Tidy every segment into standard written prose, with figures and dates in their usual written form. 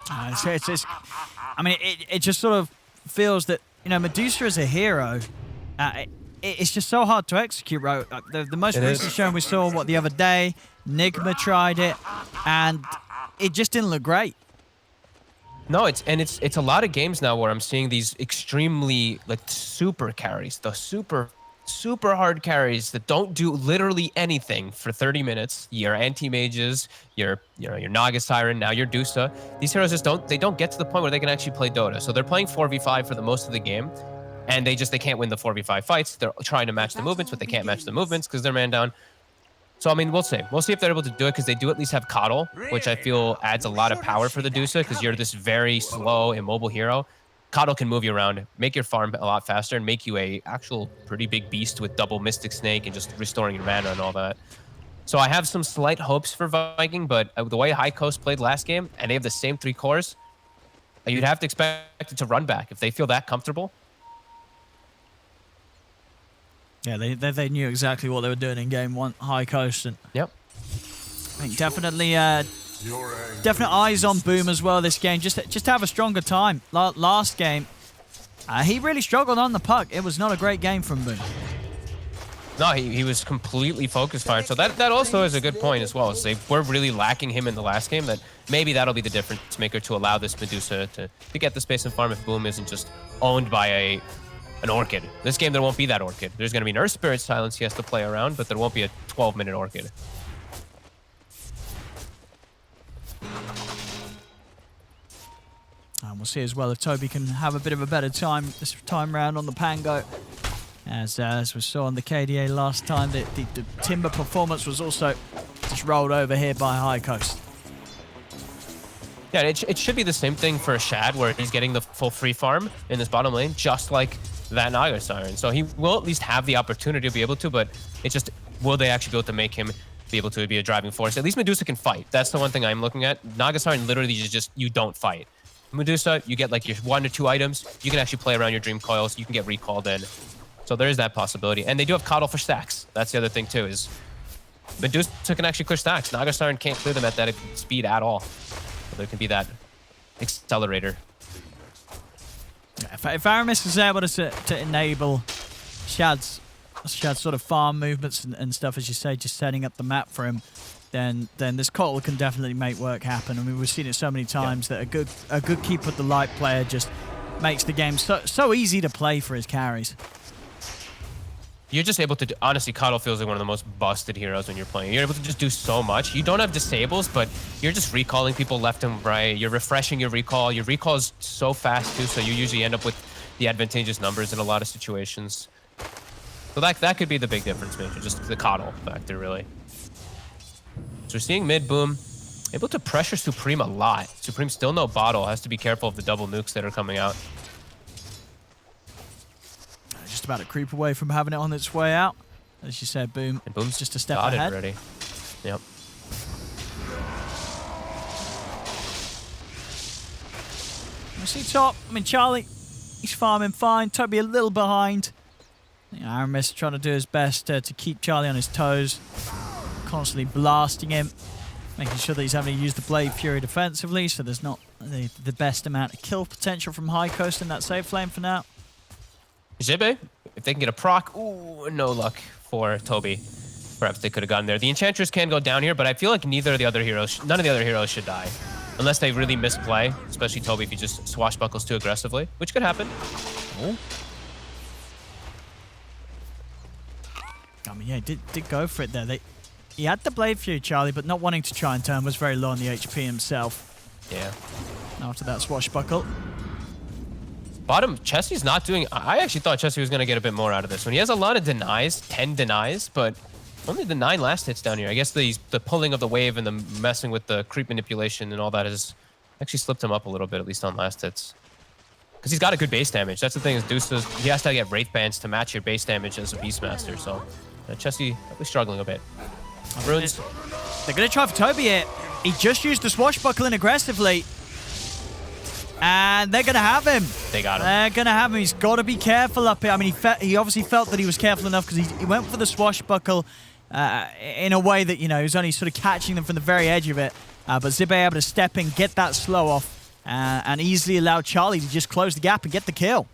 I mean, it just sort of feels that, you know, Medusa as a hero, it's just so hard to execute, right? The most recent show we saw, the other day, Nigma tried it, and it just didn't look great. No, it's a lot of games now where I'm seeing these extremely like super carries, the super hard carries that don't do literally anything for 30 minutes. Your anti-mages, your Naga Siren, now your Dusa. These heroes just don't get to the point where they can actually play Dota. So they're playing 4v5 for the most of the game, and they can't win the 4v5 fights. They're trying to match the movements, but they can't match the movements because they're man down. So, I mean, we'll see. We'll see if they're able to do it, because they do at least have Coddle, which I feel adds a lot of power for the Dusa, because you're this very slow, immobile hero. Coddle can move you around, make your farm a lot faster, and make you a actual pretty big beast with double Mystic Snake and just restoring your mana and all that. So I have some slight hopes for ViKin, but the way High Coast played last game, and they have the same 3 cores, you'd have to expect it to run back if they feel that comfortable. Yeah, they knew exactly what they were doing in game 1, High Coast. And yep. I think definitely definite eyes on Boom as well this game, just to have a stronger time. Last game, he really struggled on the puck. It was not a great game from Boom. No, he was completely focus fired. So that also is a good point as well. So they were really lacking him in the last game. That maybe that'll be the difference maker to allow this Medusa to get the space and farm if Boom isn't just owned by an Orchid. This game, there won't be that Orchid. There's going to be an Earth Spirit Silence he has to play around, but there won't be a 12-minute Orchid. And we'll see as well if Toby can have a bit of a better time this time round on the Pango. As we saw on the KDA last time, the Timber performance was also just rolled over here by High Coast. Yeah, it should be the same thing for a Shad, where he's getting the full free farm in this bottom lane, just like that Naga Siren. So he will at least have the opportunity to be able to, but it's just, will they actually be able to make him be able to be a driving force? At least Medusa can fight. That's the one thing I'm looking at. Naga Siren literally just, you don't fight. Medusa, you get like your 1 or 2 items. You can actually play around your Dream Coils. You can get recalled in. So there is that possibility. And they do have Coddle for stacks. That's the other thing too, is Medusa can actually clear stacks. Naga Siren can't clear them at that speed at all. So there can be that accelerator. If Aramis is able to enable Shad's sort of farm movements and stuff, as you say, just setting up the map for him, then this Coddle can definitely make work happen. I mean, we've seen it so many times that a good keep with the light player just makes the game so easy to play for his carries. You're just able to honestly, Coddle feels like one of the most busted heroes when you're playing. You're able to just do so much. You don't have disables, but you're just recalling people left and right. You're refreshing your recall. Your recall is so fast too, so you usually end up with the advantageous numbers in a lot of situations. So that could be the big difference maker, just the Coddle factor, really. So we're seeing mid Boom able to pressure Supreme a lot. Supreme still no bottle, has to be careful of the double nukes that are coming out. Just about to creep away from having it on its way out. As you said, Boom. And Boom's just a step ahead. Already. Yep. We see top. I mean, Charlie, he's farming fine. Toby a little behind. Aramis trying to do his best to keep Charlie on his toes. Constantly blasting him. Making sure that he's having to use the Blade Fury defensively, so there's not the best amount of kill potential from High Coast in that save flame for now. Zibe, if they can get a proc, ooh, no luck for Toby. Perhaps they could have gotten there. The Enchantress can go down here, but I feel like none of the other heroes should die. Unless they really misplay, especially Toby if he just swashbuckles too aggressively, which could happen. Oh. I mean, yeah, did go for it there. He had the Blade Fury, Charlie, but not wanting to try and turn, was very low on the HP himself. Yeah. After that swashbuckle. Bottom, Chessie's not doing... I actually thought Chessie was going to get a bit more out of this one. He has a lot of denies, 10 denies, but only the 9 last hits down here. I guess the pulling of the wave and the messing with the creep manipulation and all that has actually slipped him up a little bit, at least on last hits. Because he's got a good base damage. That's the thing, is Deuce, he has to get Wraith Bands to match your base damage as a Beastmaster, so Chessie probably struggling a bit. Runes. They're going to try for Toby here. He just used the swashbuckling aggressively. And they're going to have him. They got him. They're going to have him. He's got to be careful up here. I mean, he obviously felt that he was careful enough because he went for the swashbuckle in a way that, you know, he was only sort of catching them from the very edge of it. But Zibe able to step in, get that slow off, and easily allow Charlie to just close the gap and get the kill.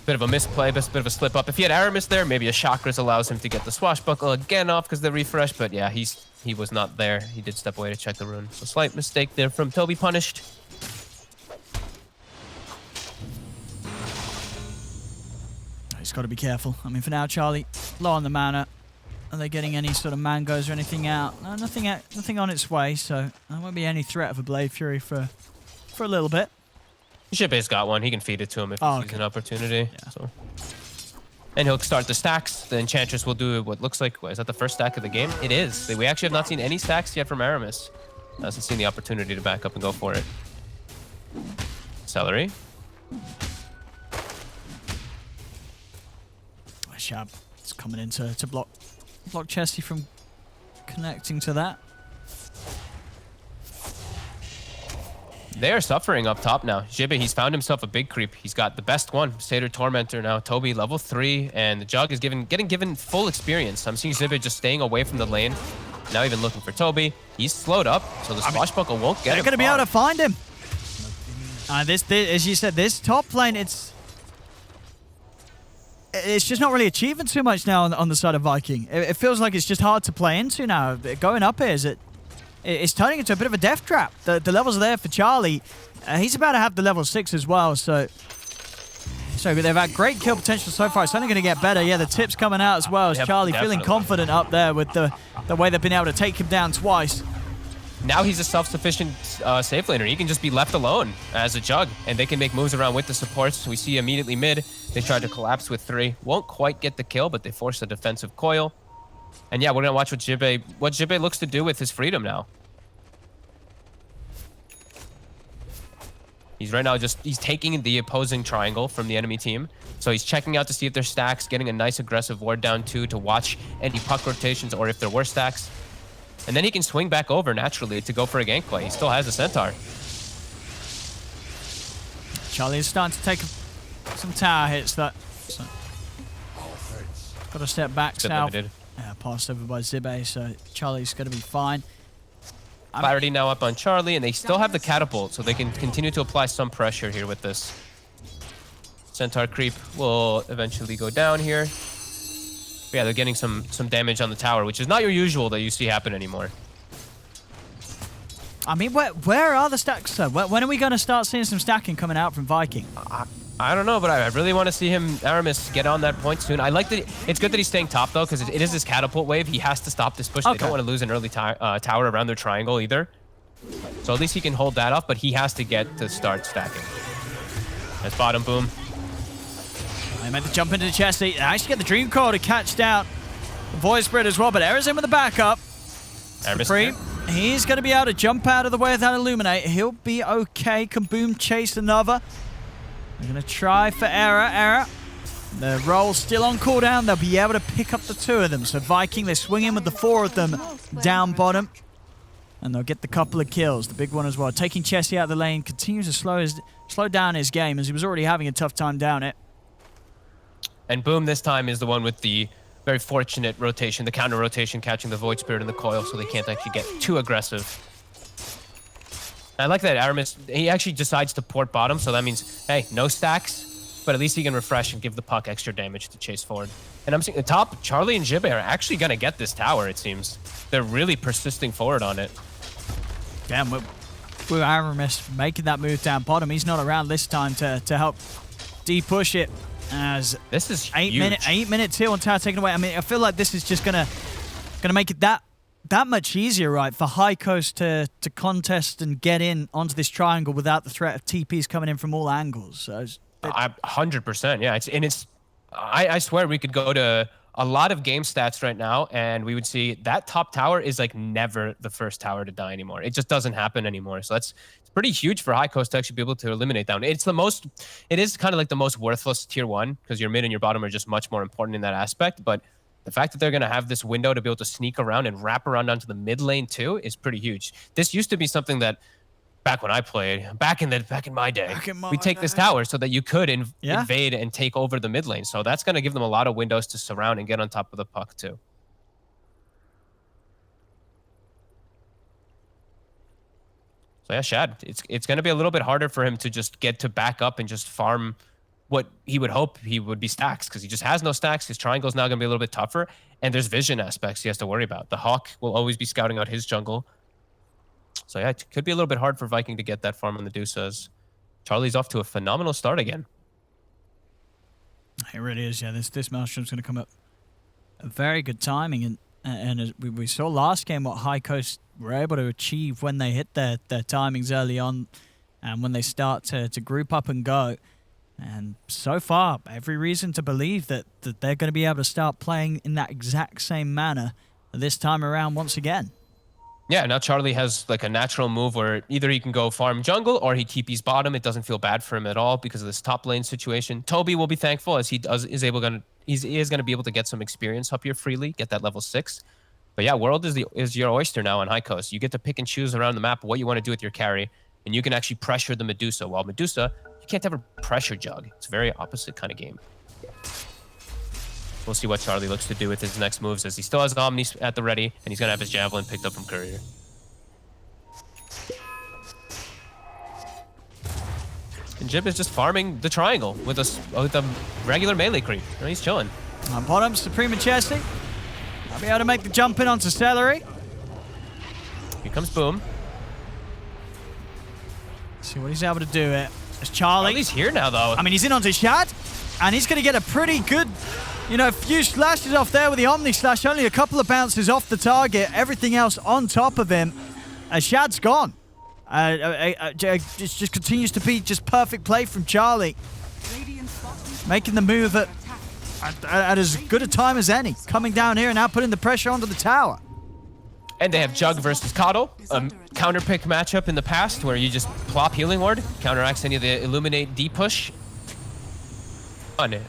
Bit of a misplay, bit of a slip up. If he had Aramis there, maybe a Chakras allows him to get the swashbuckle again off because of the refresh. But yeah, he was not there. He did step away to check the rune. So slight mistake there from Toby, punished. He's got to be careful. I mean, for now, Charlie, low on the mana. Are they getting any sort of mangoes or anything out? No, nothing on its way, so there won't be any threat of a Blade Fury for a little bit. Jibe's got one. He can feed it to him if he sees an opportunity. Yeah. So. And he'll start the stacks. The Enchantress will do what looks like, is that the first stack of the game? It is. We actually have not seen any stacks yet from Aramis. Hasn't seen the opportunity to back up and go for it. Celery. Shab is coming in to block Chesty from connecting to that. They are suffering up top now. Jibe, he's found himself a big creep. He's got the best one, Satyr Tormentor now. Toby, level 3, and the Jug is getting given full experience. I'm seeing Jibe just staying away from the lane. Now even looking for Toby. He's slowed up, so the swashbuckle won't get him. They're going to be able to find him. This, as you said, this top lane, it's just not really achieving too much now on the side of ViKin. It feels like it's just hard to play into now. Going up here, it's turning into a bit of a death trap. The levels are there for Charlie. He's about to have the level 6 as well, so they've had great kill potential so far. It's only going to get better. Yeah, the tip's coming out as well as Charlie feeling confident up there with the way they've been able to take him down twice. Now he's a self-sufficient safe laner. He can just be left alone as a Jug, and they can make moves around with the supports. We see immediately mid, they tried to collapse with 3. Won't quite get the kill, but they force a defensive coil. And yeah, we're going to watch what Jibe looks to do with his freedom now. He's right now he's taking the opposing triangle from the enemy team. So he's checking out to see if there's stacks, getting a nice aggressive ward down too to watch any puck rotations or if there were stacks. And then he can swing back over naturally to go for a gank play. He still has a Centaur. Charlie is starting to take some tower hits. So. Got to step back now. Passed over by Zibe, so Charlie's going to be fine. Clarity now up on Charlie, and they still have the catapult, so they can continue to apply some pressure here with this. Centaur creep will eventually go down here. But yeah, they're getting some damage on the tower, which is not your usual that you see happen anymore. I mean, where are the stacks, though? When are we going to start seeing some stacking coming out from ViKin? I don't know, but I really want to see Aramis get on that point soon. I like that. It's good that he's staying top, though, because it is this catapult wave. He has to stop this push. Okay. They don't want to lose an early tower around their triangle either. So at least he can hold that off, but he has to get to start stacking. That's bottom boom. I meant to jump into the chest. They actually get the Dream Core to catch down the Void Spirit as well, but Era's in with the backup. Supreme, he's going to be able to jump out of the way of that Illuminate. He'll be okay. Kaboom chase another. They're going to try for Era. The roll's still on cooldown. They'll be able to pick up the 2 of them. So ViKin, they swing in with the 4 of them down bottom. And they'll get the couple of kills. The big one as well. Taking Chessie out of the lane continues to slow down his game as he was already having a tough time down it. And Boom this time is the one with the very fortunate rotation, the counter rotation, catching the Void Spirit in the coil so they can't actually get too aggressive. I like that Aramis, he actually decides to port bottom, so that means, hey, no stacks, but at least he can refresh and give the puck extra damage to chase forward. And I'm seeing the top, Charlie and Jibe are actually going to get this tower, it seems. They're really persisting forward on it. Damn, we're Aramis making that move down bottom. He's not around this time to help de-push it. As this is 8 minutes here on tower taken away. I mean, I feel like this is just gonna make it that much easier, right, for High Coast to contest and get in onto this triangle without the threat of TPs coming in from all angles. So 100%, yeah. I swear we could go to a lot of game stats right now, and we would see that top tower is like never the first tower to die anymore. It just doesn't happen anymore. So it's pretty huge for High Coast to actually be able to eliminate that one. It is kind of like the most worthless tier 1 because your mid and your bottom are just much more important in that aspect. But the fact that they're going to have this window to be able to sneak around and wrap around onto the mid lane too is pretty huge. This used to be something that back when I played, back in my day, we take this tower so that you could invade and take over the mid lane. So that's going to give them a lot of windows to surround and get on top of the puck too. So yeah, Shad, it's going to be a little bit harder for him to just get to back up and just farm what he would hope he would be stacks, because he just has no stacks. His triangle is now going to be a little bit tougher, and there's vision aspects he has to worry about. The Hawk will always be scouting out his jungle. So yeah, it could be a little bit hard for ViKin to get that farm on the Deuces. Charlie's off to a phenomenal start again. It really is, yeah. This Maelstrom's going to come up a very good timing, and as we saw last game what High Coast were able to achieve when they hit their timings early on, and when they start to group up and go. And so far, every reason to believe that they're going to be able to start playing in that exact same manner this time around once again. Yeah, now Charlie has like a natural move where either he can go farm jungle or he TP's bottom. It doesn't feel bad for him at all because of this top lane situation. Toby will be thankful as he is going to be able to get some experience up here freely, get that level 6. But yeah, World is your oyster now on High Coast. You get to pick and choose around the map what you want to do with your carry, and you can actually pressure the Medusa. While Medusa, you can't ever pressure Jug. It's a very opposite kind of game. We'll see what Charlie looks to do with his next moves, as he still has Omni at the ready, and he's going to have his Javelin picked up from Courier. And Jib is just farming the triangle with a regular melee creep. He's chilling. On bottom, Supreme and Chesty. I'll be able to make the jump in onto Celery. Here comes Boom. See what he's able to do here. It's Charlie. Charlie's here now, though. I mean, he's in onto Shad, and he's going to get a pretty good, few slashes off there with the Omni Slash. Only a couple of bounces off the target. Everything else on top of him. Shad's gone. It just continues to be just perfect play from Charlie. Making the move at as good a time as any. Coming down here and now putting the pressure onto the tower. And they have Jug versus Coddle, a counter pick matchup in the past where you just plop Healing Ward, counteracts any of the Illuminate D-push.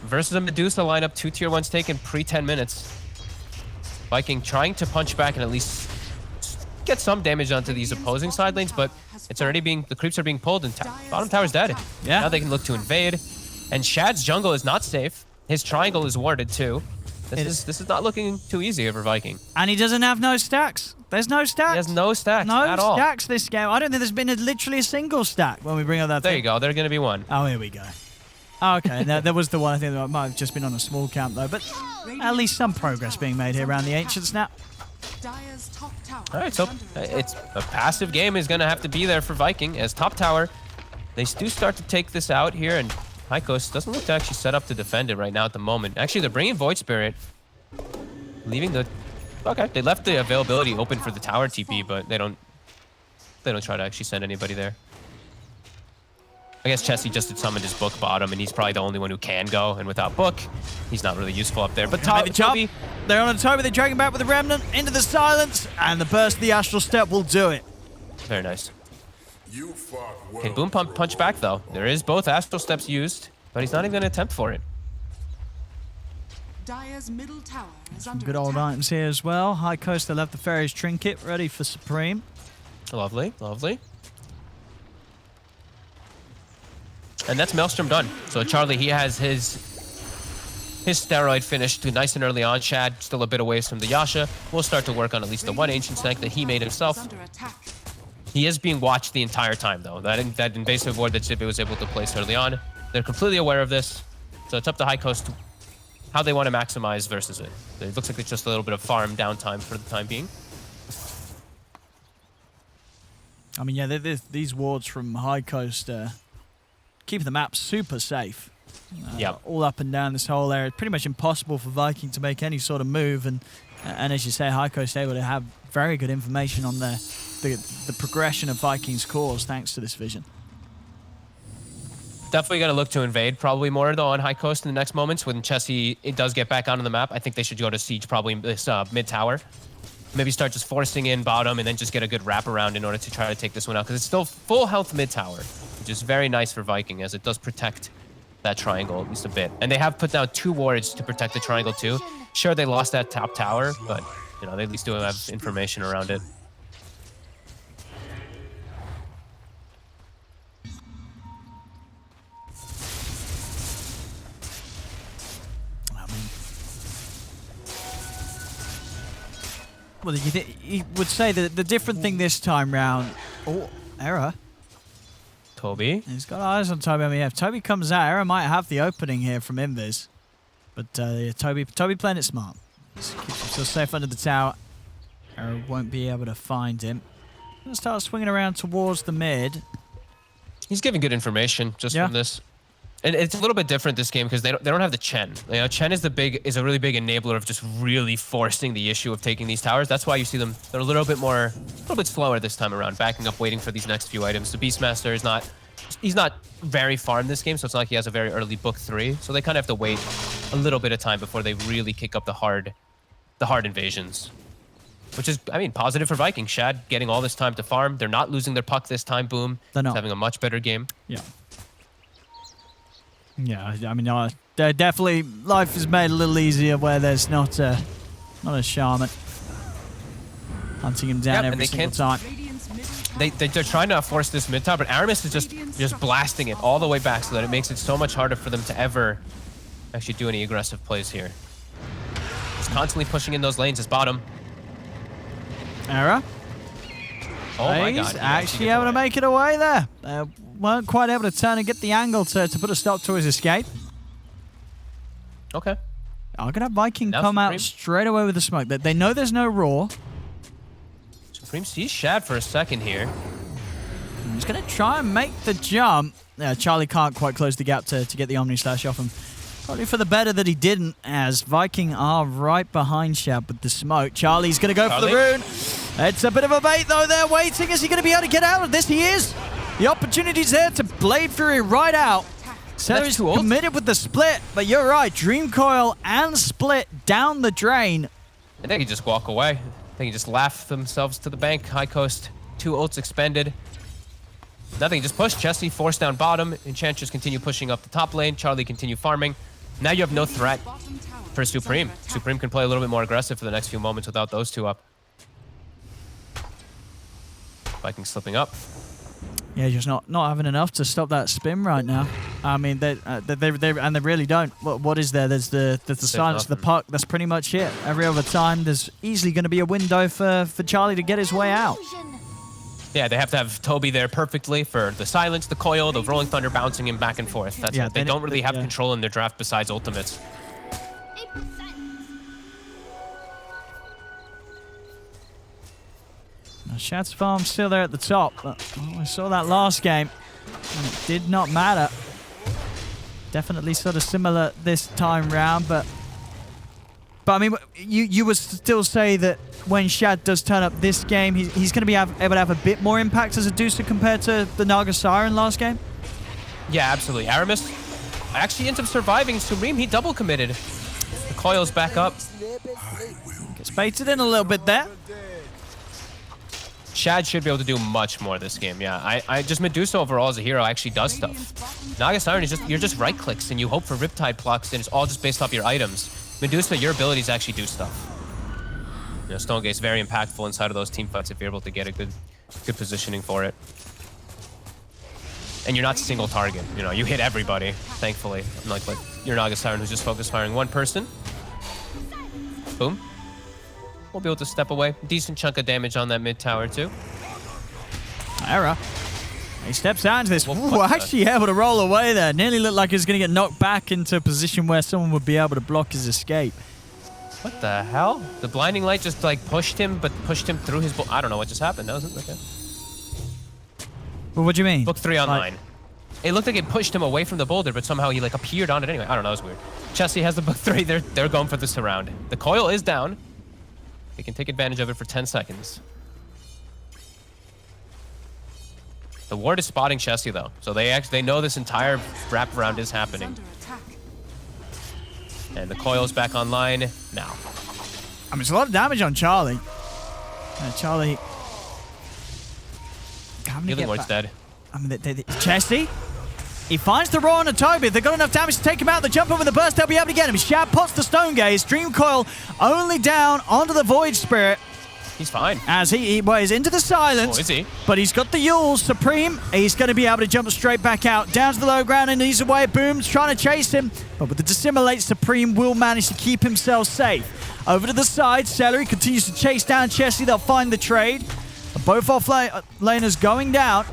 Versus a Medusa lineup, 2 tier 1s taken pre-10 minutes. ViKin trying to punch back and at least get some damage onto these opposing side lanes, but it's already the creeps are being pulled and bottom tower's dead. Yeah. Now they can look to invade. And Shad's jungle is not safe. His triangle is warded too. This is not looking too easy over ViKin. And he doesn't have no stacks. There's no stacks. He has no stacks at all. No stacks this game. I don't think there's been literally a single stack when we bring up that There thing. you go. There's going to be one. Oh, here we go. Oh, okay, there was the one I think that might have just been on a small camp though, but at least some progress being made here around the Ancients now. All right, so it's a passive game is going to have to be there for ViKin as top tower. They do start to take this out here, and High Coast doesn't look to actually set up to defend it right now at the moment. Actually, they're bringing Void Spirit, leaving the... Okay, they left the availability open for the tower TP, but they don't try to actually send anybody there. I guess Chesty just had summoned his Book bottom, and he's probably the only one who can go, and without Book, he's not really useful up there. But Toby... They're on a Toby, they drag him back with the Remnant into the silence, and the burst of the Astral Step will do it. Very nice. Okay, Boom punch back, though. There is both Astral Steps used, but he's not even going to attempt for it. Dire's middle tower is Some under good old items here as well. High Coast, they left the Fairy's Trinket ready for Supreme. Lovely, lovely. And that's Maelstrom done. So Charlie, he has his steroid finished nice and early on. Shad still a bit away from the Yasha. We'll start to work on at least the one ancient snack that he made himself. He is being watched the entire time, though. That invasive ward that Zippy was able to place early on. They're completely aware of this. So it's up to High Coast how they want to maximize versus it. It looks like it's just a little bit of farm downtime for the time being. I mean, yeah, these wards from High Coast keep the map super safe. All up and down this whole area. It's pretty much impossible for ViKin to make any sort of move. And as you say, High Coast able to have very good information on the progression of ViKin's cores thanks to this vision. Definitely going to look to invade probably more, though, on High Coast in the next moments. When Chessie does get back onto the map, I think they should go to siege probably this mid-tower. Maybe start just forcing in bottom and then just get a good wraparound in order to try to take this one out. Because it's still full health mid-tower, which is very nice for ViKin as it does protect that triangle at least a bit. And they have put down 2 wards to protect the triangle too. Sure, they lost that top tower, but they at least do have information around it. Well, you would say that the different thing this time round, Error. Toby. He's got eyes on Toby. I mean, if Toby comes out, Error might have the opening here from Invis. But yeah, Toby playing it smart. Just keeps himself safe under the tower. Error won't be able to find him. Gonna start swinging around towards the mid. He's giving good information just from this. And it's a little bit different this game because they don't have the Chen. You know, Chen is a really big enabler of just really forcing the issue of taking these towers. That's why you see them. They're a little bit slower this time around, backing up, waiting for these next few items. The Beastmaster is not. He's not very far in this game, so it's not like he has a very early book 3. So they kind of have to wait a little bit of time before they really kick up the hard invasions. Which is, I mean, positive for ViKin. Shad getting all this time to farm. They're not losing their puck this time. Boom. They're not. He's having a much better game. Yeah. Yeah, I mean, definitely life is made a little easier where there's not a shaman hunting him down every single time. They're trying to force this mid tower, but Aramis is just blasting it all the way back so that it makes it so much harder for them to ever actually do any aggressive plays here. He's constantly pushing in those lanes. His bottom. Error. Oh my god. He's actually able to make it away there. Weren't quite able to turn and get the angle to put a stop to his escape. Okay. I'm going to have ViKin Now come Supreme. out straight away with the smoke. They know there's no Raw. Supreme sees Shad for a second here. He's going to try and make the jump. Charlie can't quite close the gap to get the Omni Slash off him. Probably for the better that he didn't, as ViKin are right behind Shad with the smoke. Charlie's going to go for the rune. It's a bit of a bait, though. They're waiting. Is he going to be able to get out of this? He is. The opportunity's there to Blade Fury right out. Celery's committed with the split, but you're right. Dream Coil and split down the drain. I think he just walk away. I think he just laughed themselves to the bank. High Coast, 2 ults expended. Nothing, just push. Chessie force down bottom. Enchantress continue pushing up the top lane. Charlie continue farming. Now you have no threat for Supreme. Supreme can play a little bit more aggressive for the next few moments without those 2 up. ViKin slipping up. Yeah, just not having enough to stop that spin right now. I mean, they really don't. What is there? There's the silence of the puck. That's pretty much it. Every other time, there's easily going to be a window for Charlie to get his way out. Yeah, they have to have Toby there perfectly for the silence, the coil, the rolling thunder bouncing him back and forth. That's it. They don't really have control in their draft besides ultimates. Shad's farm still there at the top, but I saw that last game, and it did not matter. Definitely sort of similar this time round, but I mean, you would still say that when Shad does turn up this game, he's going to be able to have a bit more impact as a Deucer compared to the Naga Siren last game? Yeah, absolutely. Aramis actually ends up surviving. Supreme, he double committed. The coil's back up. Gets baited in a little bit there. Shad should be able to do much more this game. Yeah, I just Medusa overall as a hero actually does stuff. Naga Siren is you're just right clicks and you hope for Riptide plucks, and it's all just based off your items. Medusa, your abilities actually do stuff. You know, Stonegate's very impactful inside of those team fights if you're able to get a good positioning for it. And you're not single target. You know, you hit everybody, thankfully. Unlike your Naga Siren who's just focused firing one person. Boom. We'll be able to step away. Decent chunk of damage on that mid tower too. Error. He steps out into this. Ooh, actually able to roll away there. Nearly looked like he was going to get knocked back into a position where someone would be able to block his escape. What the hell? The blinding light just like pushed him, but pushed him through his... I don't know what just happened. That wasn't okay. Well, what do you mean? Book 3 online. It looked like it pushed him away from the boulder, but somehow he like appeared on it anyway. I don't know. It was weird. Chessie has the book 3. They're going for the surround. The coil is down. They can take advantage of it for 10 seconds. The ward is spotting Chessie though, so they know this entire wraparound is happening. And the coil's back online now. I mean, it's a lot of damage on Charlie. Charlie. Healing Ward's dead. I mean, Chessie. He finds the Raw on a Toby. If they've got enough damage to take him out, the jump over the burst, they'll be able to get him. Shad pots the Stone Gaze. Dream Coil only down onto the Void Spirit. He's fine. As he's into the silence. Oh, is he? But he's got the Yules. Supreme, he's going to be able to jump straight back out. Down to the low ground and he's away. Boom's trying to chase him. But with the Dissimulate, Supreme will manage to keep himself safe. Over to the side, Celery continues to chase down Chessie. They'll find the trade. Both laners going down.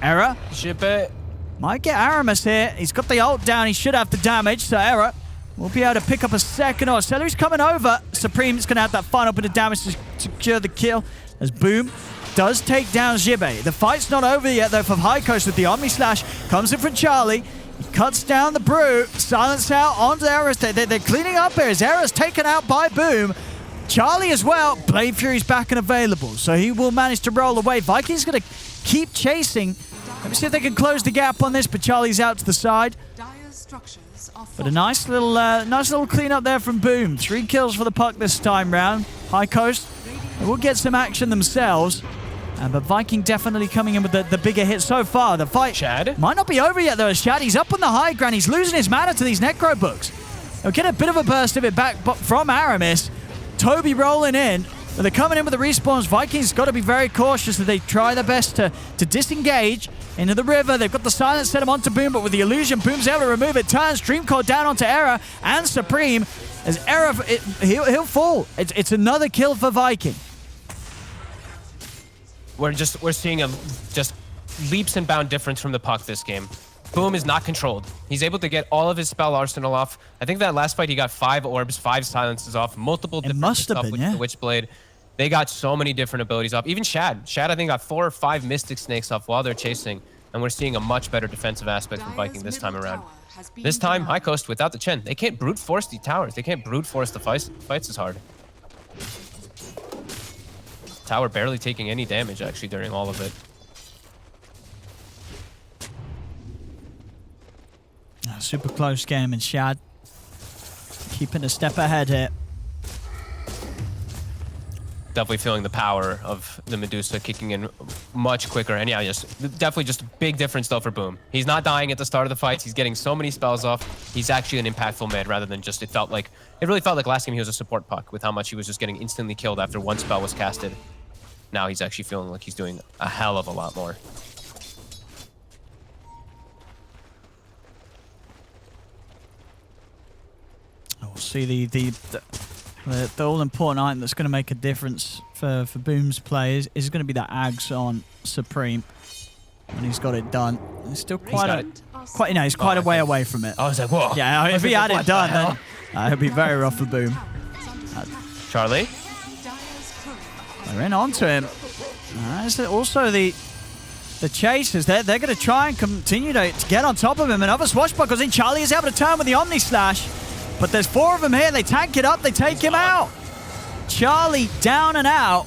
Error. Ship it. Might get Aramis here. He's got the ult down. He should have the damage. So Error will be able to pick up a second. Or Celery's coming over. Supreme's going to have that final bit of damage to secure the kill. As Boom does take down Jibe. The fight's not over yet, though, for High Coast with the Omni Slash. Comes in from Charlie. He cuts down the Brew. Silence out onto Eris. They're cleaning up here. As Eris taken out by Boom. Charlie as well. Blade Fury's back and available, so he will manage to roll away. ViKin's going to keep chasing. Let me see if they can close the gap on this, but Charlie's out to the side. But a nice little cleanup there from Boom. 3 kills for the puck this time round. High Coast, they will get some action themselves. But ViKin definitely coming in with the bigger hit so far. The fight Shad might not be over yet, though. Shad, he's up on the high ground. He's losing his mana to these Necro books. They'll get a bit of a burst of it back from Aramis. Toby rolling in. But they're coming in with the respawns. ViKin's got to be very cautious that they try their best to disengage into the river. They've got the silence set him onto Boom, but with the illusion, Boom's able to remove it. Turns Dreamcore down onto Error and Supreme. As Error, he'll fall. It's another kill for ViKin. We're seeing a just leaps and bound difference from the puck this game. Boom is not controlled. He's able to get all of his spell arsenal off. I think that last fight he got 5 orbs, 5 silences off, multiple different stuff with the Witchblade. They got so many different abilities off. Even Shad, I think got 4 or 5 Mystic Snakes off while they're chasing, and we're seeing a much better defensive aspect from ViKin this time around. This time, High Coast without the Chen. They can't brute force the towers. They can't brute force the fights as hard. Tower barely taking any damage actually during all of it. Super close game, and Shad keeping a step ahead here. Definitely feeling the power of the Medusa kicking in much quicker. And yeah, definitely just a big difference though for Boom. He's not dying at the start of the fights. He's getting so many spells off. He's actually an impactful mid rather than just, it really felt like last game he was a support puck with how much he was just getting instantly killed after one spell was casted. Now he's actually feeling like he's doing a hell of a lot more. We'll see the all-important item that's going to make a difference for Boom's play is going to be that Ags on Supreme. And he's got it done. He's still he's quite a way away from it. I was like, whoa. Yeah, if he had it done, then it'd be very rough for Boom. Charlie? They're in onto him. Also the chasers, they're going to try and continue to get on top of him. Another swashbuckles in. Charlie is able to turn with the Omni Slash. But there's 4 of them here. They tank it up. They take him out. Charlie down and out.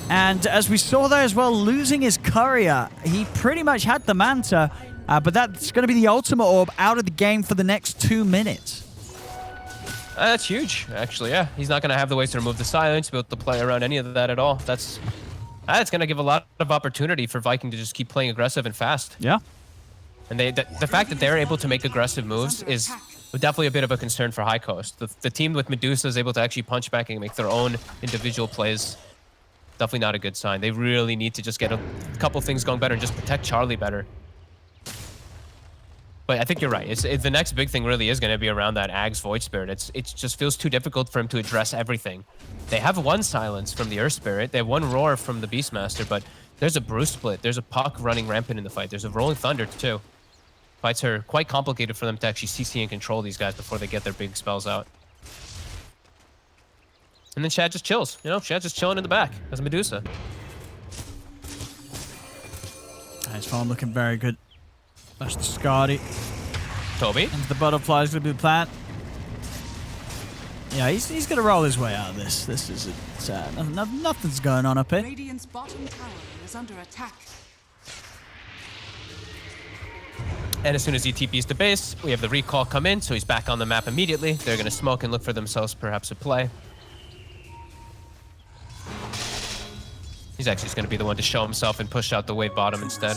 And as we saw there as well, losing his courier. He pretty much had the Manta. But that's going to be the ultimate orb out of the game for the next 2 minutes. That's huge, actually, yeah. He's not going to have the ways to remove the silence, be able to play around any of that at all. That's going to give a lot of opportunity for ViKin to just keep playing aggressive and fast. Yeah. And the fact that they're able to make aggressive moves is definitely a bit of a concern for High Coast. The team with Medusa is able to actually punch back and make their own individual plays. Definitely not a good sign. They really need to just get a couple things going better and just protect Charlie better. But I think you're right. The next big thing really is going to be around that Ags Void Spirit. It just feels too difficult for him to address everything. They have 1 silence from the Earth Spirit. They have 1 roar from the Beastmaster, but there's a Bruce split. There's a Puck running rampant in the fight. There's a Rolling Thunder too. Fights are quite complicated for them to actually CC and control these guys before they get their big spells out. And then Shad just chills. Shad's just chilling in the back as Medusa. His farm looking very good. That's the Scardy. Toby? And the butterfly's going to be the plant. Yeah, he's going to roll his way out of this. This is nothing's going on up here. Radiant's bottom tower is under attack. And as soon as he TPs to base, we have the recall come in, so he's back on the map immediately. They're going to smoke and look for themselves perhaps a play. He's actually just going to be the one to show himself and push out the wave bottom instead.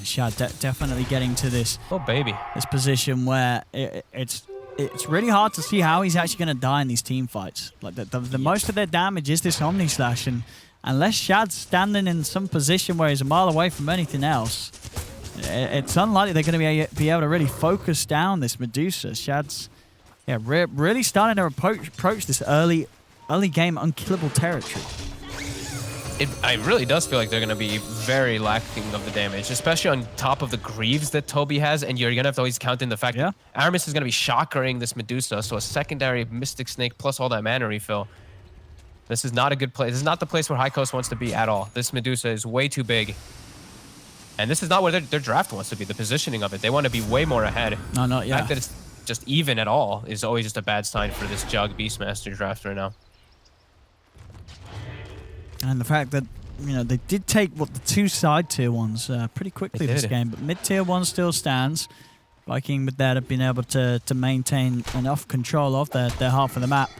Shad definitely getting to this. Oh baby, this position where it's really hard to see how he's actually going to die in these team fights. Like the most of their damage is this Omni Slash, and unless Shad's standing in some position where he's a mile away from anything else, it's unlikely they're going to be able to really focus down this Medusa. Shad's Yeah, really starting to approach this early game unkillable territory. It really does feel like they're going to be very lacking of the damage, especially on top of the Greaves that Toby has, and you're going to have to always count in the fact that Aramis is going to be shockering this Medusa, so a secondary Mystic Snake plus all that mana refill. This is not a good place. This is not the place where High Coast wants to be at all. This Medusa is way too big. And this is not where their draft wants to be, the positioning of it. They want to be way more ahead. No, not yet. The fact that it's just even at all is always just a bad sign for this Jug Beastmaster draft right now. And the fact that, you know, they did take the 2 side tier ones pretty quickly this game, but mid tier 1 still stands. ViKin with that have been able to maintain enough control of their half of the map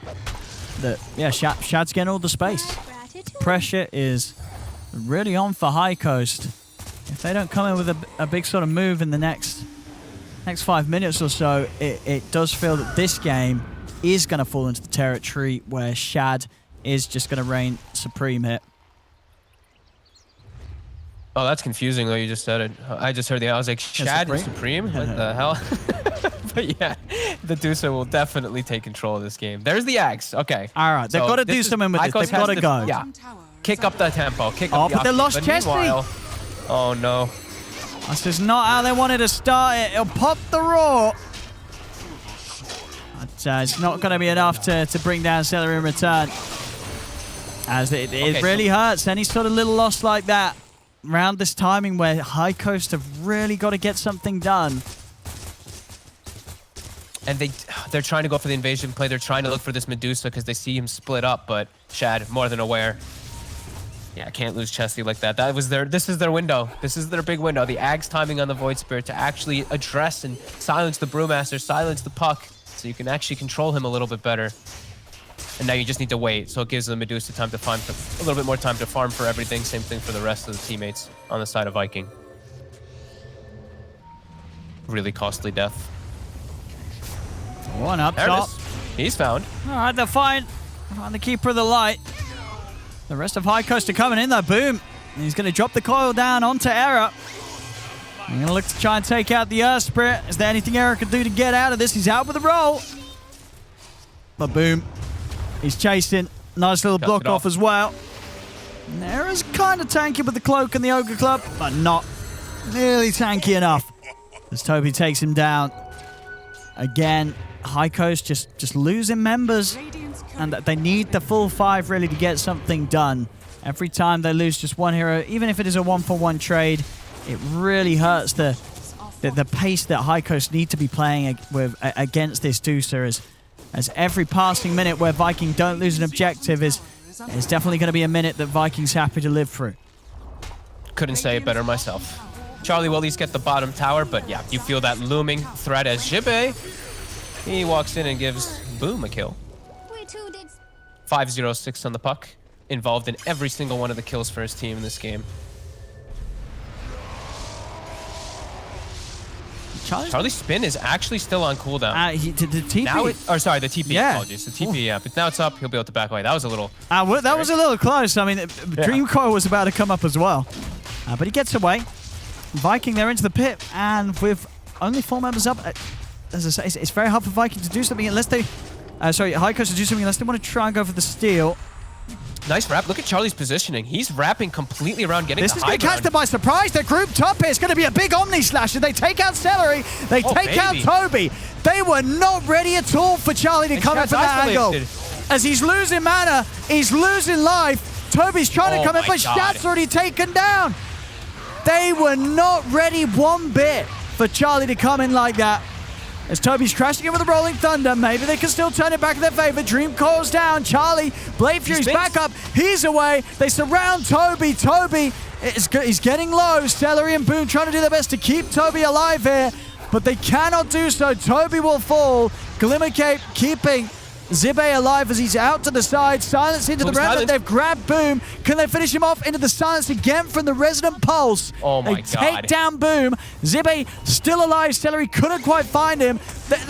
that, yeah, Shad's getting all the space. Pressure is really on for High Coast. If they don't come in with a big sort of move in the next 5 minutes or so, it does feel that this game is going to fall into the territory where Shad is just going to reign supreme here. Oh, that's confusing though. You just said it. I just heard I was like, Shad is supreme? What the hell? But yeah, the Medusa will definitely take control of this game. There's the Axe. Okay. All right, they've got to do something with this. They've got to go. Yeah. Kick up the tempo. Kick up the but they lost Chesty. Oh no. That's just not how they wanted to start it. It'll pop the roar. But it's not going to be enough to bring down Celery in return. As it really hurts. Any sort of little loss like that around this timing where High Coast have really got to get something done. And they're trying to go for the invasion play. They're trying to look for this Medusa because they see him split up, but Shad more than aware. Yeah, can't lose Chesty like that. This is their window. This is their big window. The Ag's timing on the Void Spirit to actually address and silence the Brewmaster, silence the Puck, so you can actually control him a little bit better. And now you just need to wait, so it gives the Medusa time to farm, a little bit more time to farm for everything. Same thing for the rest of the teammates on the side of ViKin. Really costly death. One up top. He's found. All right, they're fine. Find the Keeper of the Light. The rest of High Coast are coming in there. Boom. And he's going to drop the coil down onto Era. I'm going to look to try and take out the Earth Spirit. Is there anything Era can do to get out of this? He's out with a roll. But boom. He's chasing. Nice little block off as well. And Era's kind of tanky with the Cloak and the Ogre Club, but not nearly tanky enough. As Toby takes him down. Again, High Coast just losing members. And they need the full 5 really to get something done. Every time they lose just one hero, even if it is a 1-for-1 trade, it really hurts the pace that High Coast need to be playing with against this Medusa. As every passing minute where ViKin don't lose an objective is definitely going to be a minute that ViKin's happy to live through. Couldn't say it better myself. Charlie will at least get the bottom tower, but yeah, you feel that looming threat as Jibe. He walks in and gives Boom a kill. 5-0-6 on the Puck. Involved in every single one of the kills for his team in this game. Charlie's spin is actually still on cooldown. The TP. Now sorry, the TP. Yeah. Apologies. The TP, yeah. But now it's up. He'll be able to back away. That was a little... that was a little close. I mean, Dream Coil was about to come up as well. But he gets away. ViKin there into the pit. And with only 4 members up, as I say, it's very hard for ViKin to do something unless they... High Coast to do something unless they want to try and go for the steal. Nice wrap. Look at Charlie's positioning. He's wrapping completely around getting the high ground. This is going to catch them by surprise. They're grouped up here. It's going to be a big Omni Slasher. They take out Celery. They take out Toby. They were not ready at all for Charlie to come in from that angle. As he's losing mana, he's losing life. Toby's trying to come in, but Shad's already taken down. They were not ready one bit for Charlie to come in like that. As Toby's crashing in with a Rolling Thunder, maybe they can still turn it back in their favor. Dream Coil's down. Charlie, Blade Fury's back up. He's away. They surround Toby. Toby, he's getting low. Celery and Boone trying to do their best to keep Toby alive here, but they cannot do so. Toby will fall. Glimmer Cape keeping Zibe alive as he's out to the side. Silence into the Remnant. They've grabbed Boom. Can they finish him off into the silence again from the Resonant Pulse? Oh my God. They take down Boom. Zibe still alive. Celery couldn't quite find him.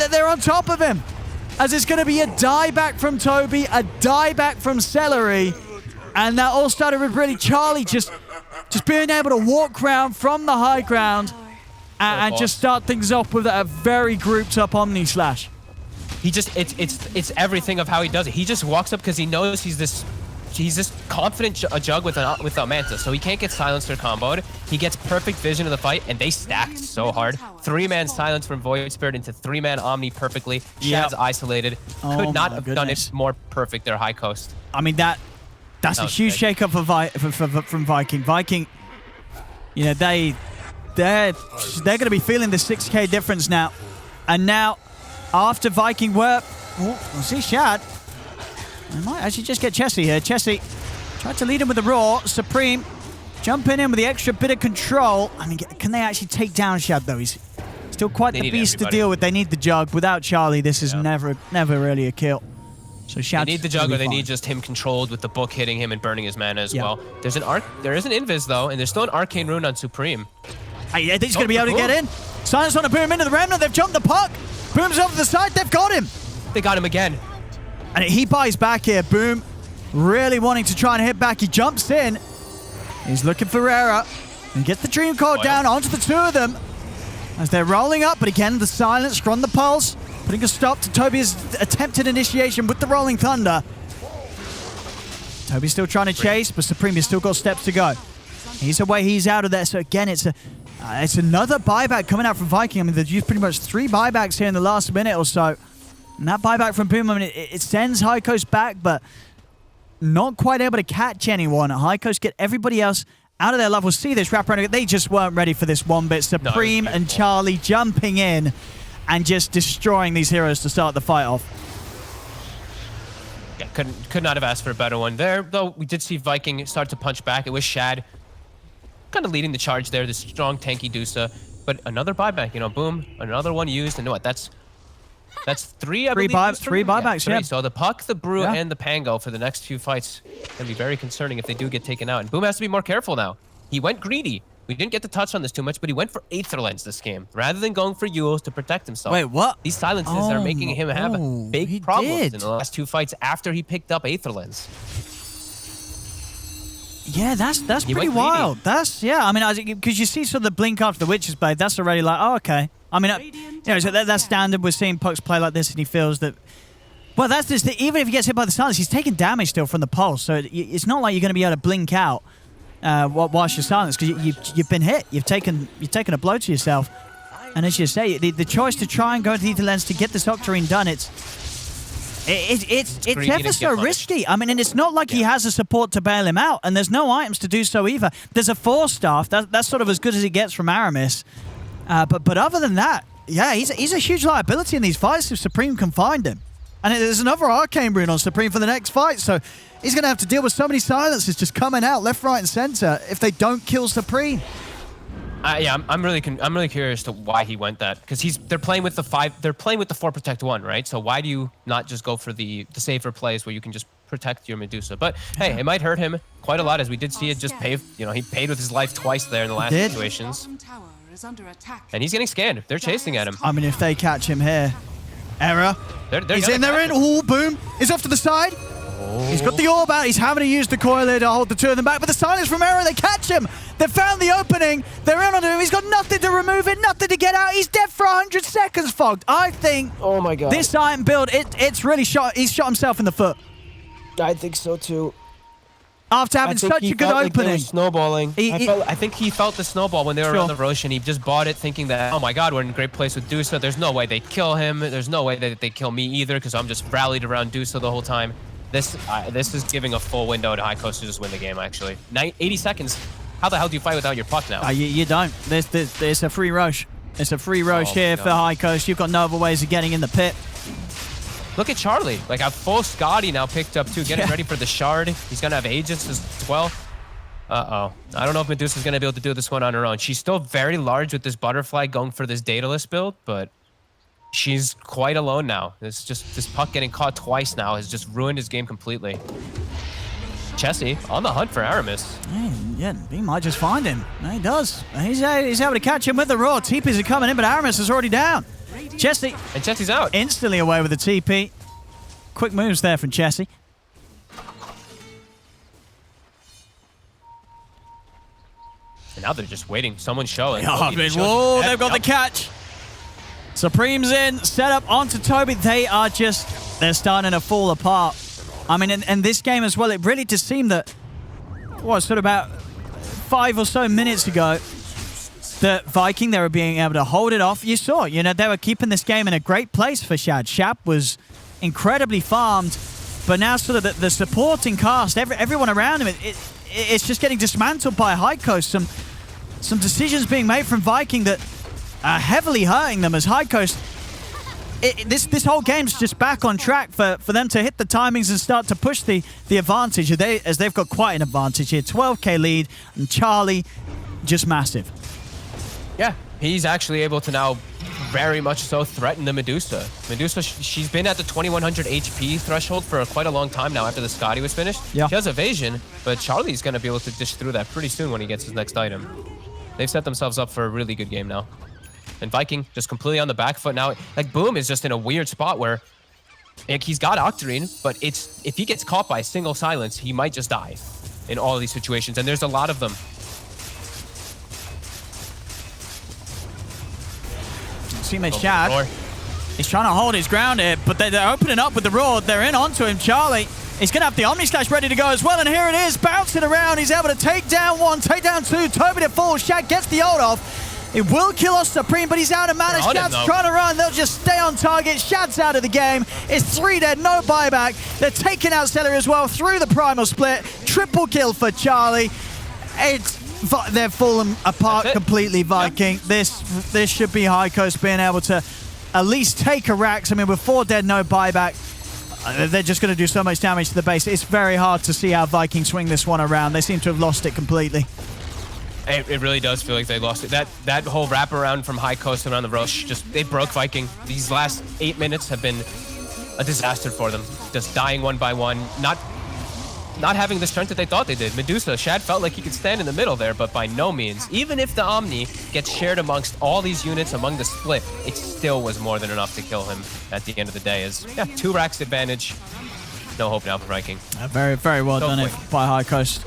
They're on top of him. As it's going to be a dieback from Toby, a dieback from Celery. And that all started with really Charlie just being able to walk around from the high ground and just start things off with a very grouped up Omni Slash. He just, it's everything of how he does it. He just walks up because he knows he's this confident jug with a Manta, so he can't get silenced or comboed. He gets perfect vision of the fight, and they stacked so hard. 3-man silence from Void Spirit into 3-man Omni perfectly. Shad's isolated. Could not have done it more perfect there, High Coast. I mean, that's a huge shakeup from ViKin. ViKin, you know, they're going to be feeling the 6K difference now. And now, after ViKin were... Oh, we'll see Shad. I might actually just get Chessie here. Chessie tried to lead him with the Raw. Supreme jumping in with the extra bit of control. I mean, can they actually take down Shad, though? He's still quite the beast to deal with. They need the Jug. Without Charlie, this is never really a kill. So Shad, they need the Jug, or they need just him controlled with the book hitting him and burning his mana as well. There is an Invis, though, and there's still an Arcane Rune on Supreme. I think he's going to be able to get in. Silence on a Boom into the Remnant. They've jumped the puck. Boom's over the side. They've got him. They got him again. And he buys back here. Boom really wanting to try and hit back. He jumps in. He's looking for Rera. And gets the Dream Coil down onto the two of them as they're rolling up. But again, the silence from the pulse, putting a stop to Toby's attempted initiation with the Rolling Thunder. Toby's still trying to chase, but Supreme has still got steps to go. He's away. He's out of there. So again, it's another buyback coming out from ViKin. I mean, they've used pretty much 3 buybacks here in the last minute or so. And that buyback from Boom, I mean, it sends High Coast back, but not quite able to catch anyone. High Coast get everybody else out of their level. See this wraparound. They just weren't ready for this one bit. Supreme and Charlie jumping in and just destroying these heroes to start the fight off. Yeah, could not have asked for a better one there. Though we did see ViKin start to punch back. It was Shad kind of leading the charge there, the strong tanky Dusa. But another buyback, you know, Boom, another one used. And you know what? That's 3, I believe. 3 buybacks, yeah. So the Puck, the Brew, and the Pango for the next few fights can be very concerning if they do get taken out. And Boom has to be more careful now. He went greedy. We didn't get to touch on this too much, but he went for Aether Lens this game rather than going for Yules to protect himself. Wait, what? These silences are making him have big problems in the last 2 fights after he picked up Aether Lens. Yeah, that's pretty wild. I mean, because you see sort of the blink after the Witch's Blade, that's already like, oh, okay. I mean, you know, so that's standard. We're seeing Pucks play like this, and he feels that. Well, that's just even if he gets hit by the silence, he's taking damage still from the pulse. So it's not like you're going to be able to blink out whilst you're silenced, because you've been hit. You've taken a blow to yourself. And as you say, the choice to try and go to the Aether Lens to get this Octarine done, it's ever so risky. I mean, and it's not like he has a support to bail him out, and there's no items to do so either. There's a 4-staff. That's sort of as good as he gets from Aramis. But other than that, yeah, he's a huge liability in these fights if Supreme can find him. And there's another Arcane Rune on Supreme for the next fight, so he's going to have to deal with so many silences just coming out left, right, and center if they don't kill Supreme. Yeah, I'm really curious to why he went that, because they're playing with the 4 protect 1, right? So why do you not just go for the safer plays where you can just protect your Medusa? But hey, it might hurt him quite a lot, as we did see it just pay. You know, he paid with his life twice there in the last situations. And he's getting scanned. They're chasing at him. I mean, if they catch him here, Error. He's in there. Oh, Boom. He's off to the side. He's got the orb out. He's having to use the coil here to hold the two of them back. But the silence from Error, they catch him. They've found the opening. They're in on him. He's got nothing to remove it, nothing to get out. He's dead for 100 seconds, Fogged. I think this item build, it's really shot. He's shot himself in the foot. I think so, too. After having such a good opening. Like snowballing. I think he felt the snowball when they were on the Roshan. He just bought it thinking that, oh my god, we're in a great place with Dusa. There's no way they'd kill him. There's no way that they kill me either, because I'm just rallied around Dusa the whole time. This is giving a full window to High Coast to just win the game, actually. 80 seconds. How the hell do you fight without your puck now? You don't. It's a free rush. It's a free rush here for High Coast. You've got no other ways of getting in the pit. Look at Charlie. Like, a full Scotty now picked up, too. Getting ready for the Shard. He's going to have Aegis as well. Uh-oh. I don't know if Medusa's going to be able to do this one on her own. She's still very large with this Butterfly going for this Daedalus build, but she's quite alone now. This puck getting caught twice now has just ruined his game completely. Chessie on the hunt for Aramis. Yeah, he might just find him. He does. He's able to catch him with the Raw. TPs are coming in, but Aramis is already down. Chessie. And Chessie's out. Instantly away with the TP. Quick moves there from Chessie. And now they're just waiting. Someone's showing. Whoa, they've got the catch. Supreme's in, set up onto Toby. They're starting to fall apart. I mean, in this game as well, it really just seemed that, sort of about 5 or so minutes ago, that ViKin, they were being able to hold it off. You saw, they were keeping this game in a great place for Shad. Shad was incredibly farmed, but now sort of the supporting cast, everyone around him, it's just getting dismantled by High Coast. Some decisions being made from ViKin that are heavily hurting them as High Coast. This whole game's just back on track for them to hit the timings and start to push the advantage. As they've got quite an advantage here. 12k lead, and Charlie just massive. Yeah, he's actually able to now very much so threaten the Medusa. Medusa, she's been at the 2100 HP threshold for quite a long time now after the Scotty was finished. Yeah. She has evasion, but Charlie's going to be able to dish through that pretty soon when he gets his next item. They've set themselves up for a really good game now. And ViKin just completely on the back foot now. Like, Boom is just in a weird spot where he's got Octarine, but if he gets caught by a single silence, he might just die in all of these situations. And there's a lot of them. Teammate Shad, he's trying to hold his ground here, but they're opening up with the Roar. They're in onto him. Charlie, he's going to have the Omni Slash ready to go as well, and here it is, bouncing around. He's able to take down one, take down two. Toby to fall. Shad gets the ult off. It will kill off Supreme, but he's out of mana. Shad's trying to run. They'll just stay on target. Shad's out of the game. It's 3 dead, no buyback. They're taking out Celery as well through the Primal Split. Triple kill for Charlie. They've fallen apart completely, ViKin. Yep. This should be High Coast being able to at least take a Rax. I mean, with 4 dead, no buyback, they're just going to do so much damage to the base. It's very hard to see how ViKin swing this one around. They seem to have lost it completely. It really does feel like they lost it. That whole wraparound from High Coast around the rush, they broke ViKin. These last 8 minutes have been a disaster for them. Just dying one by one, not having the strength that they thought they did. Medusa, Shad felt like he could stand in the middle there, but by no means. Even if the Omni gets shared amongst all these units among the split, it still was more than enough to kill him at the end of the day. As 2 racks advantage. No hope now for ViKin. Very, very well done by High Coast.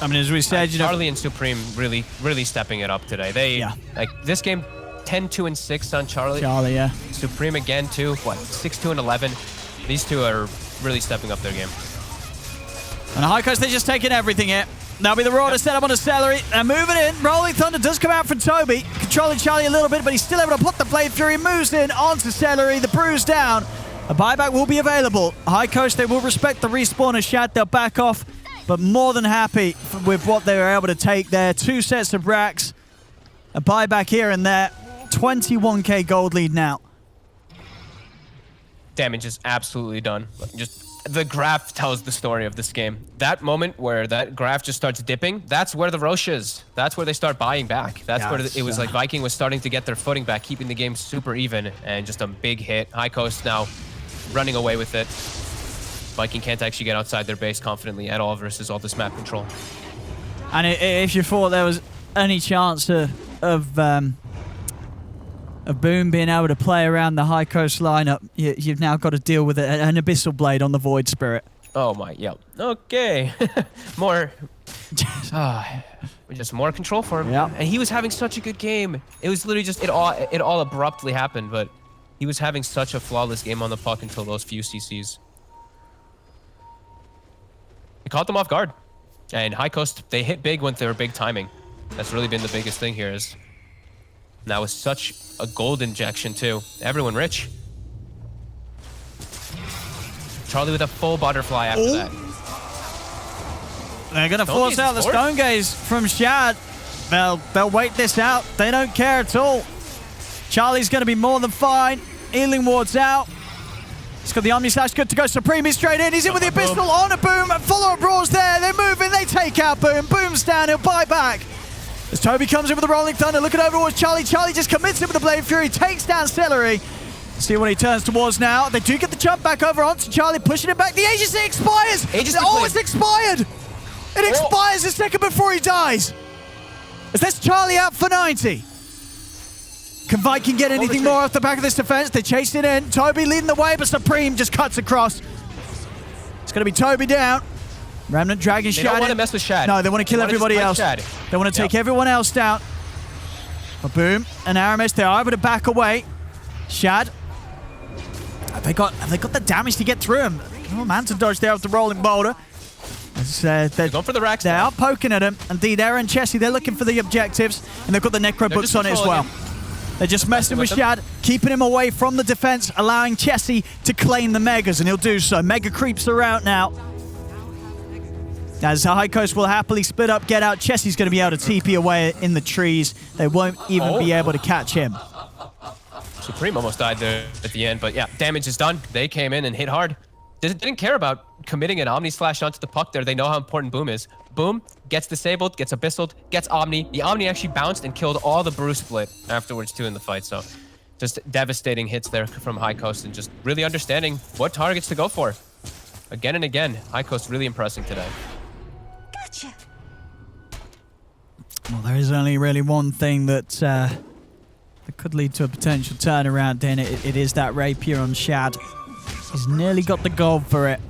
I mean, as we said, Charlie and Supreme really, really stepping it up today. Like this game, 10-2 and 6 on Charlie. Charlie, yeah. Supreme again too. 6-2 and 11. These two are really stepping up their game. And High Coast, they're just taking everything here. That'll be the Roar to set up on a Celery. They're moving in. Rolling Thunder does come out from Toby. Controlling Charlie a little bit, but he's still able to put the Blade Fury. Moves in onto Celery. The Bruise down. A buyback will be available. High Coast, they will respect the respawn of Shad. They'll back off, but more than happy with what they were able to take there. 2 sets of racks. A buyback here and there. 21k gold lead now. Damage is absolutely done. Just the graph tells the story of this game. That moment where that graph just starts dipping, that's where the Roche is. That's where they start buying back. That's where it was like ViKin was starting to get their footing back, keeping the game super even, and just a big hit. High Coast now running away with it. ViKin can't actually get outside their base confidently at all versus all this map control. And if you thought there was any chance of Boom being able to play around the High Coast lineup, you've now got to deal with an Abyssal Blade on the Void Spirit. Oh my, yep. Okay. More. Just more control for him. Yep. And he was having such a good game. It was literally just, it all abruptly happened, but he was having such a flawless game on the puck until those few CCs. He caught them off guard. And High Coast, they hit big when they were big timing. That's really been the biggest thing here is that was such a gold injection too. Everyone rich. Charlie with a full butterfly after that. They're going to force out the Stone Gaze from Shad. They'll wait this out. They don't care at all. Charlie's going to be more than fine. Healing Ward's out. He's got the Omni Slash good to go. Supreme is straight in. He's in with the Abyssal on a Boom. Follow-up Roar's there. They're moving. They take out Boom. Boom's down. He'll buy back. As Toby comes in with the Rolling Thunder, looking over towards Charlie. Charlie just commits him with the Blade Fury, takes down Celery. See what he turns towards now. They do get the jump back over onto Charlie, pushing him back. The agency expires! It's expired! It expires a second before he dies. As that's Charlie out for 90. Can ViKin get anything more off the back of this defense? They chase it in. Toby leading the way, but Supreme just cuts across. It's going to be Toby down. Remnant Dragon Shad. They don't want to mess with Shad. No, they want to kill everybody else. Shad. They want to take everyone else down. But Boom and Aramis, they are able to back away. Shad, have they got the damage to get through him? Oh, man, to dodge there with the rolling boulder. They're going for the racks. They are poking at him. Indeed, Aaron and Chessie, they're looking for the objectives, and they've got the Necro books on it as well. They're just messing with Shad, keeping him away from the defense, allowing Chessie to claim the Megas, and he'll do so. Mega creeps are out now. As High Coast will happily split up, get out. Chessie's going to be able to TP away in the trees. They won't even be able to catch him. Supreme almost died there at the end, but yeah, damage is done. They came in and hit hard. Didn't care about committing an Omni Slash onto the puck there. They know how important Boom is. Boom gets disabled, gets abyssaled, gets Omni. The Omni actually bounced and killed all the Brew split afterwards too in the fight. So just devastating hits there from High Coast and just really understanding what targets to go for. Again and again, High Coast really impressing today. Gotcha. Well, there is only really one thing that could lead to a potential turnaround, then it is that Rapier on Shad. He's nearly got the gold for it.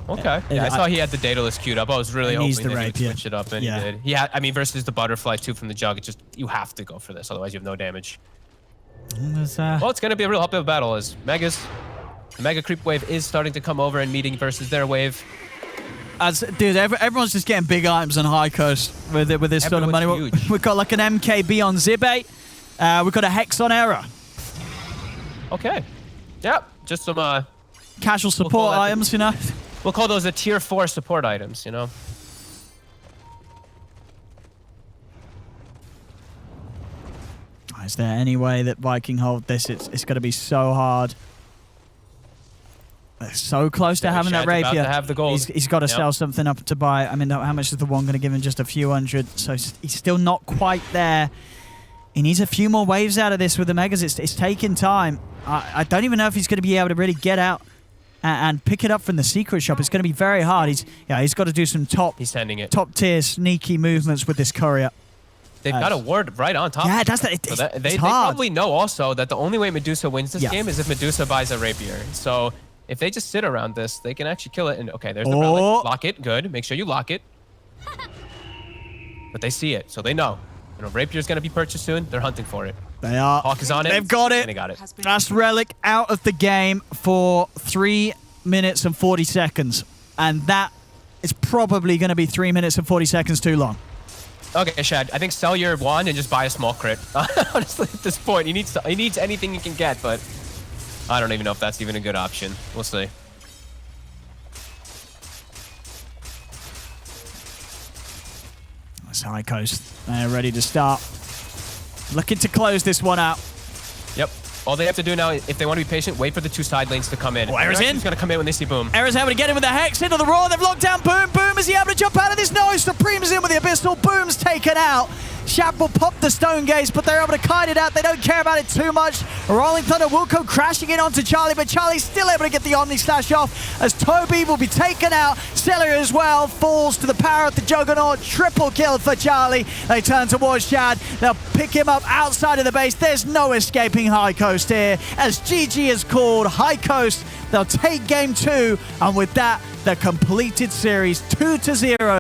Okay. Yeah, I saw he had the Daedalus queued up. I was really hoping that he would switch it up, and he did. He had, I mean, versus the Butterfly too from the Jug, it's just, you have to go for this, otherwise you have no damage. Well, it's going to be a real uphill battle as Megas. The Mega Creep wave is starting to come over and meeting versus their wave. Dude, everyone's just getting big items on High Coast with this sort of money. We've got like an MKB on Zibe. We've got a Hex on Error. Okay. Yep. Just some casual support items, you know. We'll call those the tier 4 support items, you know. Is there any way that ViKin hold this? It's going to be so hard. They're so close to having that Rapier. To have the gold. He's got to sell something up to buy. I mean, how much is the one going to give him? Just a few hundred. So he's still not quite there. He needs a few more waves out of this with the Megas. It's taking time. I don't even know if he's going to be able to really get out and pick it up from the secret shop. It's going to be very hard. He's got to do some top tier sneaky movements with this courier. They've got a ward right on top. Yeah, that's that. So they probably know also that the only way Medusa wins this game is if Medusa buys a Rapier. So if they just sit around this, they can actually kill it. And okay, there's the relic. Lock it. Good. Make sure you lock it. But they see it, so they know. You know, Rapier's going to be purchased soon. They're hunting for it. They are. Hawk is on it. They've got it. And they got it. Last relic out of the game for 3 minutes and 40 seconds. And that is probably going to be 3 minutes and 40 seconds too long. Okay, Shad, I think sell your wand and just buy a small crit. Honestly, at this point, he needs anything he can get, but I don't even know if that's even a good option. We'll see. That's High Coast. They're ready to start. Looking to close this one out. Yep. All they have to do now, if they want to be patient, wait for the 2 side lanes to come in. Oh, Era's in. He's going to come in when they see Boom. Era's able to get in with the Hex into the Roar. They've locked down Boom. Boom, is he able to jump out of this? No, Supreme's in with the Abyssal. Boom's taken out. Shad will pop the Stone Gaze, but they're able to kite it out. They don't care about it too much. Rolling Thunder will go crashing in onto Charlie, but Charlie's still able to get the Omni Slash off as Toby will be taken out. Celia as well falls to the power of the Juggernaut. Triple kill for Charlie. They turn towards Shad. They'll pick him up outside of the base. There's no escaping High Coast here as GG is called. High Coast, they'll take game 2, and with that, the completed series 2-0.